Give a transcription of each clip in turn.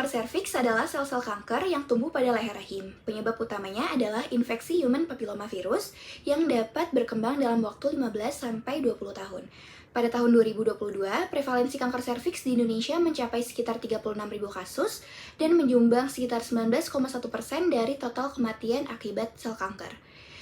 serviks adalah sel-sel kanker yang tumbuh pada leher rahim. Penyebab utamanya adalah infeksi human papillomavirus yang dapat berkembang dalam waktu 15-20 tahun. Pada tahun 2022, prevalensi kanker serviks di Indonesia mencapai sekitar 36.000 kasus dan menyumbang sekitar 19,1% dari total kematian akibat sel kanker.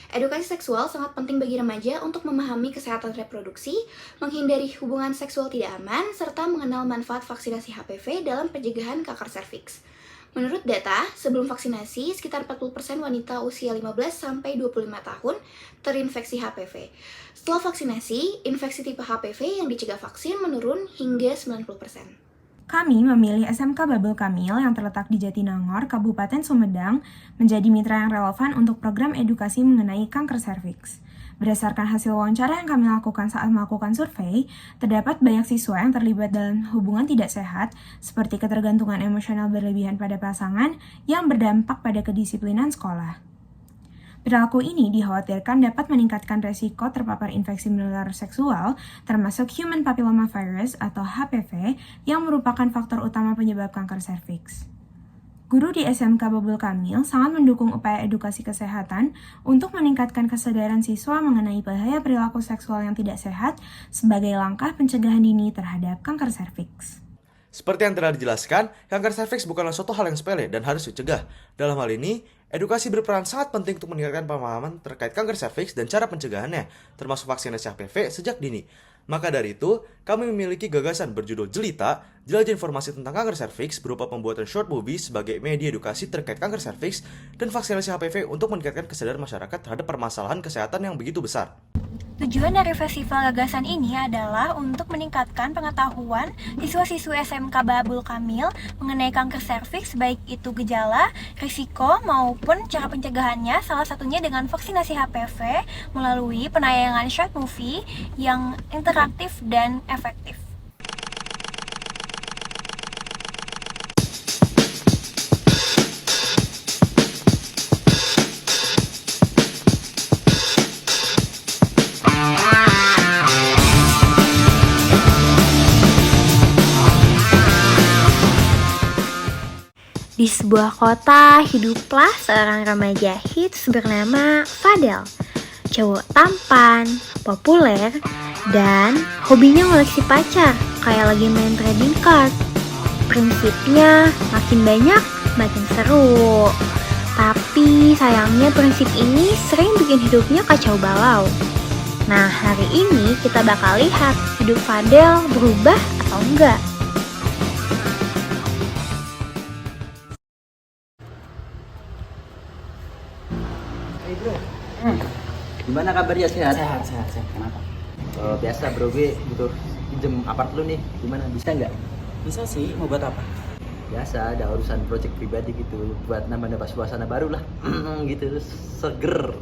Edukasi seksual sangat penting bagi remaja untuk memahami kesehatan reproduksi, menghindari hubungan seksual tidak aman, serta mengenal manfaat vaksinasi HPV dalam pencegahan kanker serviks. Menurut data, sebelum vaksinasi, sekitar 40% wanita usia 15-25 tahun terinfeksi HPV. Setelah vaksinasi, infeksi tipe HPV yang dicegah vaksin menurun hingga 90%. Kami memilih SMK Babel Kamil yang terletak di Jatinangor, Kabupaten Sumedang, menjadi mitra yang relevan untuk program edukasi mengenai kanker serviks. Berdasarkan hasil wawancara yang kami lakukan saat melakukan survei, terdapat banyak siswa yang terlibat dalam hubungan tidak sehat, seperti ketergantungan emosional berlebihan pada pasangan yang berdampak pada kedisiplinan sekolah. Perilaku ini dikhawatirkan dapat meningkatkan resiko terpapar infeksi menular seksual, termasuk human papillomavirus atau HPV, yang merupakan faktor utama penyebab kanker serviks. Guru di SMK Babel Kamil sangat mendukung upaya edukasi kesehatan untuk meningkatkan kesadaran siswa mengenai bahaya perilaku seksual yang tidak sehat sebagai langkah pencegahan dini terhadap kanker serviks. Seperti yang telah dijelaskan, kanker serviks bukanlah suatu hal yang sepele dan harus dicegah. Dalam hal ini, edukasi berperan sangat penting untuk meningkatkan pemahaman terkait kanker serviks dan cara pencegahannya, termasuk vaksinasi HPV sejak dini. Maka dari itu, kami memiliki gagasan berjudul Jelita, jelajah informasi tentang kanker serviks berupa pembuatan short movie sebagai media edukasi terkait kanker serviks dan vaksinasi HPV untuk meningkatkan kesadaran masyarakat terhadap permasalahan kesehatan yang begitu besar. Tujuan dari festival gagasan ini adalah untuk meningkatkan pengetahuan siswa-siswi SMK Babul Kamil mengenai kanker serviks, baik itu gejala, risiko, maupun cara pencegahannya, salah satunya dengan vaksinasi HPV melalui penayangan short movie yang interaktif dan efektif. Di sebuah kota, hiduplah seorang remaja hits bernama Fadel. Cowok tampan, populer, dan hobinya ngoleksi pacar, kayak lagi main trading card. Prinsipnya, makin banyak, makin seru. Tapi sayangnya prinsip ini sering bikin hidupnya kacau balau. Nah, hari ini kita bakal lihat hidup Fadel berubah atau enggak. Gimana kabarnya, sehat? Sehat. Kenapa? Biasa bro, gue butuh pinjem apart lu nih. Gimana, bisa nggak? Bisa sih, mau buat apa? Biasa, ada urusan project pribadi gitu, buat nambah-nambah suasana baru lah. Gitu, seger.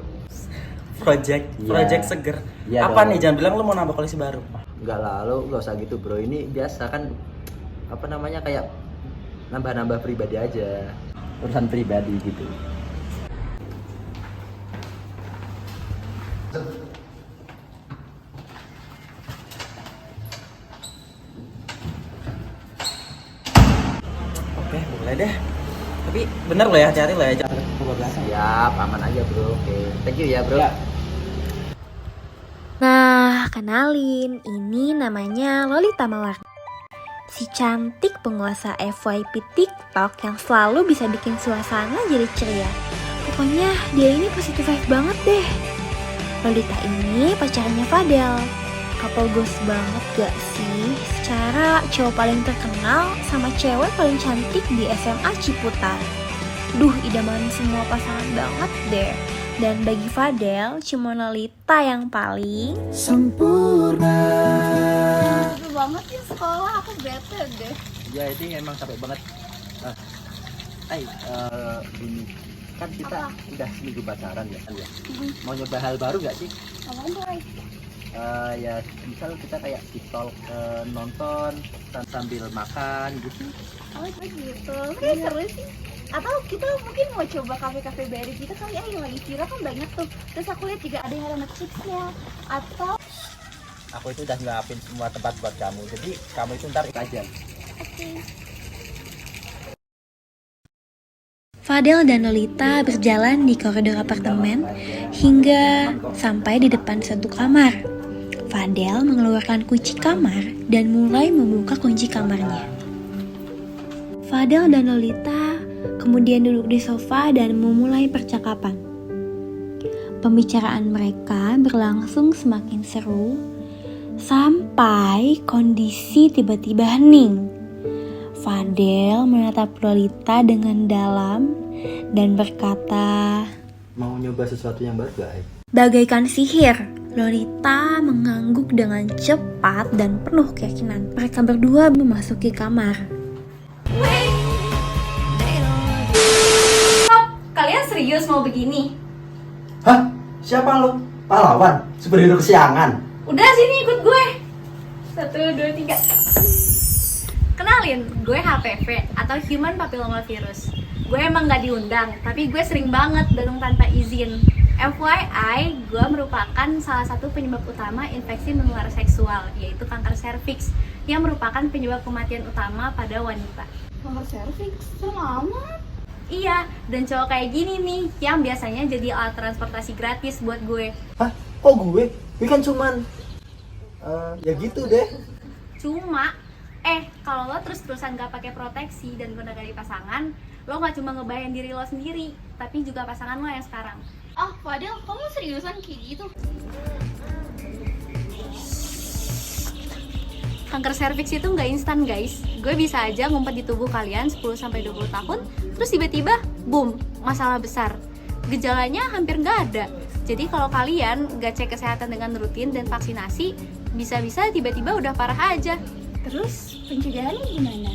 Project seger. Ya, apa dong. nih? Jangan bilang lu mau nambah koleksi baru. Enggak lah, lu nggak usah gitu bro. Ini biasa kan, kayak nambah-nambah pribadi aja. Urusan pribadi gitu. Oke, boleh deh. Tapi bener lo ya, hati-hati lo ya, jangan kebablasan. Siap, aman aja bro. Oke, thank you ya bro. Ya. Nah, kenalin, ini namanya Lolita Mawar. Si cantik penguasa FYP TikTok yang selalu bisa bikin suasana jadi ceria. Pokoknya dia ini positive vibe banget deh. Lolita ini pacarnya Fadel. Couple goals banget gak sih? Secara cowok paling terkenal sama cewek paling cantik di SMA Ciputat. Duh, idaman semua pasangan banget deh. Dan bagi Fadel, cuma Lolita yang paling Sempurna. Seru banget ya sekolah, aku bete deh. Ya ini emang capek banget. Ini kan kita udah seminggu pacaran ya. Mau nyoba hal baru nggak sih? Apaan tuh, Ray? Ya misal kita kayak pistol nonton sambil makan gitu. Oh gitu, kayak seru sih. Atau kita mungkin mau coba kafe-kafe baru gitu kali ya, yang lagi viral kan banyak tuh. Terus aku lihat juga ada yang ada Netflixnya. Atau Aku itu udah nyiapin semua tempat buat kamu, jadi kamu itu ntar aja. oke. Fadel dan Lolita berjalan di koridor apartemen hingga sampai di depan satu kamar. Fadel mengeluarkan kunci kamar dan mulai membuka kunci kamarnya. Fadel dan Lolita kemudian duduk di sofa dan memulai percakapan. Pembicaraan mereka berlangsung semakin seru sampai kondisi tiba-tiba hening. Fadel menatap Lolita dengan dalam dan berkata, Mau nyoba sesuatu yang baru gak? bagaikan sihir, Lolita mengangguk dengan cepat dan penuh keyakinan. Mereka berdua memasuki kamar. Kalian serius mau begini? Hah? Siapa lo? Pahlawan? Superhero kesiangan? Udah sini ikut gue. 1, 2, 3. Kenalin, gue HPV atau Human Papilloma Virus. Gue emang gak diundang, tapi gue sering banget datang tanpa izin. FYI, gue merupakan salah satu penyebab utama infeksi menular seksual, yaitu kanker serviks, yang merupakan penyebab kematian utama pada wanita. Kanker serviks, serem amat. Iya, dan cowok kayak gini nih, yang biasanya jadi alat transportasi gratis buat gue. Hah? Kok gue? Gue kan cuman ya gitu deh. Cuma, kalau lo terus-terusan gak pakai proteksi dan guna dari pasangan, lo gak cuma ngebahayain diri lo sendiri, tapi juga pasangan lo yang sekarang. Ah, Fadel, kamu seriusan kayak gitu? Kanker serviks itu nggak instan guys. Gue bisa aja ngumpet di tubuh kalian 10-20 tahun, terus tiba-tiba, boom, masalah besar. Gejalanya hampir nggak ada. Jadi kalau kalian nggak cek kesehatan dengan rutin dan vaksinasi, bisa-bisa tiba-tiba udah parah aja. Terus, pencegahannya gimana?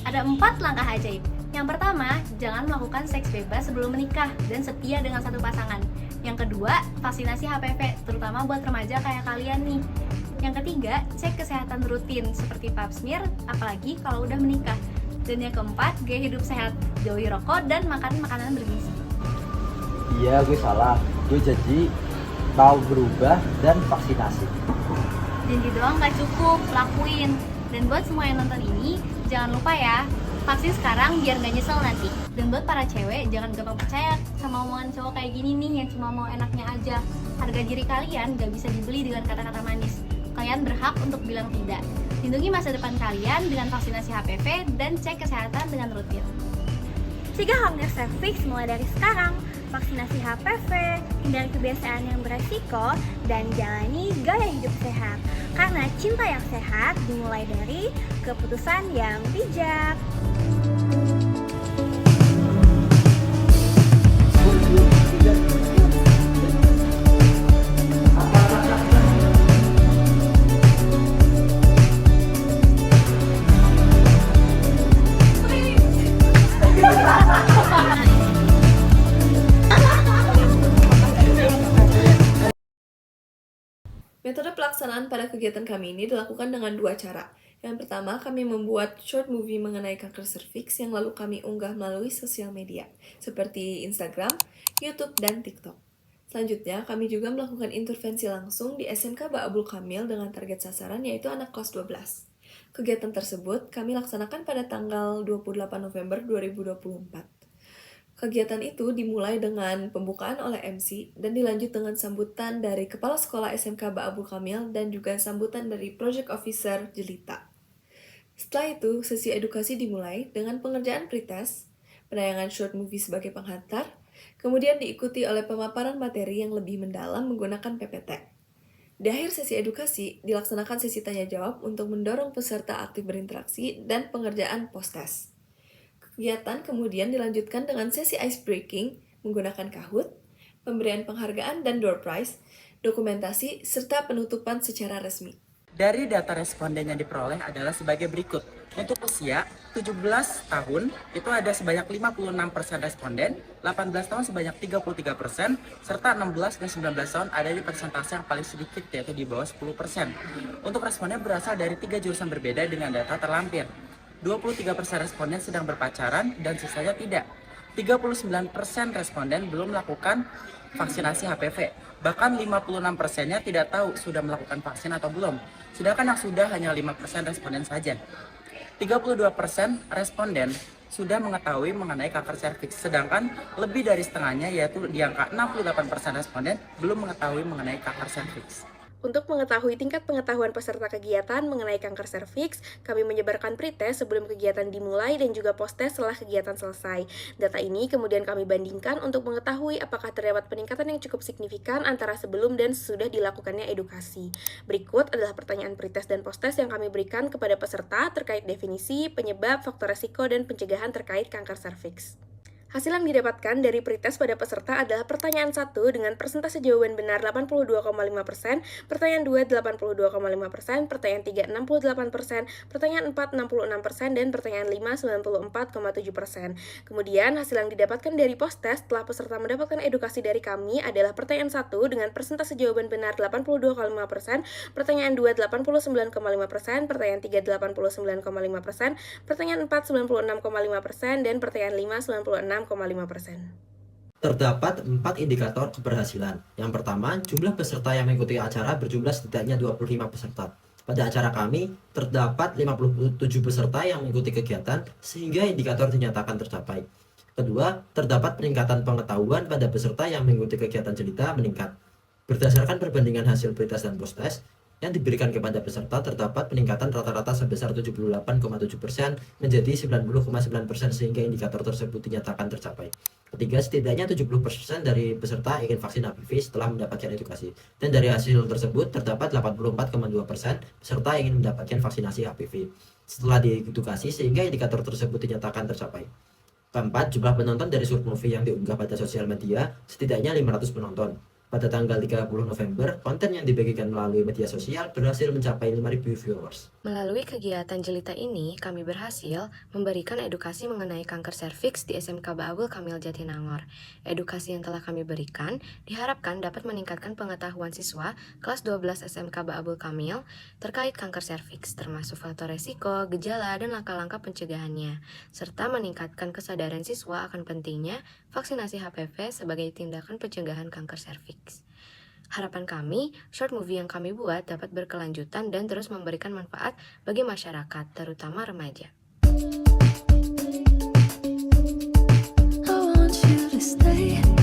Ada 4 langkah ajaib. Yang pertama, jangan melakukan seks bebas sebelum menikah dan setia dengan satu pasangan. Yang kedua, vaksinasi HPV, terutama buat remaja kayak kalian nih. Yang ketiga, cek kesehatan rutin seperti pap smear, apalagi kalau udah menikah. Dan yang keempat, gaya hidup sehat, jauhi rokok dan makan makanan bergizi. Iya, gue salah. Gue janji mau berubah dan vaksinasi. Janji doang gak cukup, lakuin. Dan buat semua yang nonton ini, jangan lupa ya, vaksin sekarang biar gak nyesel nanti. Dan buat para cewek, jangan gampang percaya sama omongan cowok kayak gini nih yang cuma mau enaknya aja. Harga diri kalian gak bisa dibeli dengan kata-kata manis. Kalian berhak untuk bilang tidak. Lindungi masa depan kalian dengan vaksinasi HPV dan cek kesehatan dengan rutin. Cegah kanker serviks mulai dari sekarang. Vaksinasi HPV, hindari kebiasaan yang beresiko, dan jalani gaya hidup sehat. Karena cinta yang sehat dimulai dari keputusan yang bijak. Metode pelaksanaan pada kegiatan kami ini dilakukan dengan 2 cara. Yang pertama, kami membuat short movie mengenai kanker serviks yang lalu kami unggah melalui sosial media, seperti Instagram, YouTube, dan TikTok. Selanjutnya, kami juga melakukan intervensi langsung di SMK Ba'abul Kamil dengan target sasaran yaitu anak kelas 12. Kegiatan tersebut kami laksanakan pada tanggal 28 November 2024. Kegiatan itu dimulai dengan pembukaan oleh MC dan dilanjut dengan sambutan dari Kepala Sekolah SMK Ba'abul Kamil dan juga sambutan dari Project Officer Jelita. Setelah itu, sesi edukasi dimulai dengan pengerjaan pretest, penayangan short movie sebagai penghantar, kemudian diikuti oleh pemaparan materi yang lebih mendalam menggunakan PPT. Di akhir sesi edukasi, dilaksanakan sesi tanya-jawab untuk mendorong peserta aktif berinteraksi dan pengerjaan post-test. Kegiatan kemudian dilanjutkan dengan sesi ice breaking menggunakan Kahoot, pemberian penghargaan dan door prize, dokumentasi, serta penutupan secara resmi. Dari data responden yang diperoleh adalah sebagai berikut. Untuk usia 17 tahun itu ada sebanyak 56% responden, 18 tahun sebanyak 33%, serta 16 dan 19 tahun ada di persentase yang paling sedikit yaitu di bawah 10%. Untuk responden berasal dari 3 jurusan berbeda dengan data terlampir. 23% responden sedang berpacaran dan sisanya tidak. 39% responden belum melakukan vaksinasi HPV. Bahkan 56%-nya tidak tahu sudah melakukan vaksin atau belum. Sedangkan yang sudah hanya 5% responden saja. 32% responden sudah mengetahui mengenai kanker serviks, sedangkan lebih dari setengahnya, yaitu di angka 68% responden belum mengetahui mengenai kanker serviks. Untuk mengetahui tingkat pengetahuan peserta kegiatan mengenai kanker serviks, kami menyebarkan pretest sebelum kegiatan dimulai dan juga post-test setelah kegiatan selesai. Data ini kemudian kami bandingkan untuk mengetahui apakah terdapat peningkatan yang cukup signifikan antara sebelum dan sesudah dilakukannya edukasi. Berikut adalah pertanyaan pretest dan post-test yang kami berikan kepada peserta terkait definisi, penyebab, faktor resiko, dan pencegahan terkait kanker serviks. Hasil yang didapatkan dari pretest pada peserta adalah pertanyaan 1 dengan persentase jawaban benar 82,5%, pertanyaan 2 82,5%, pertanyaan 3 68%, pertanyaan 4 66%, dan pertanyaan 5 94,7%. Kemudian hasil yang didapatkan dari post-test setelah peserta mendapatkan edukasi dari kami adalah pertanyaan 1 dengan persentase jawaban benar 82,5%, pertanyaan 2 89,5%, pertanyaan 3 89,5%, pertanyaan 4 96,5%, dan pertanyaan 5 96,5%. Terdapat 4 indikator keberhasilan. Yang pertama, jumlah peserta yang mengikuti acara berjumlah setidaknya 25 peserta. Pada acara kami, terdapat 57 peserta yang mengikuti kegiatan sehingga indikator dinyatakan tercapai. Kedua, terdapat peningkatan pengetahuan pada peserta yang mengikuti kegiatan jelita meningkat. Berdasarkan perbandingan hasil pretest dan post-test yang diberikan kepada peserta, terdapat peningkatan rata-rata sebesar 78,7% menjadi 90,9% sehingga indikator tersebut dinyatakan tercapai. Ketiga, setidaknya 70% dari peserta ingin vaksin HPV setelah mendapatkan edukasi. Dan dari hasil tersebut terdapat 84,2% peserta ingin mendapatkan vaksinasi HPV setelah diedukasi sehingga indikator tersebut dinyatakan tercapai. Keempat, jumlah penonton dari short movie yang diunggah pada sosial media setidaknya 500 penonton. Pada tanggal 30 November, konten yang dibagikan melalui media sosial berhasil mencapai 5.000 viewers. Melalui kegiatan jelita ini, kami berhasil memberikan edukasi mengenai kanker serviks di SMK Ba'abul Kamil Jatinangor. Edukasi yang telah kami berikan diharapkan dapat meningkatkan pengetahuan siswa kelas 12 SMK Ba'abul Kamil terkait kanker serviks, termasuk faktor resiko, gejala, dan langkah-langkah pencegahannya, serta meningkatkan kesadaran siswa akan pentingnya vaksinasi HPV sebagai tindakan pencegahan kanker serviks. Harapan kami, short movie yang kami buat dapat berkelanjutan dan terus memberikan manfaat bagi masyarakat, terutama remaja. I want you to stay.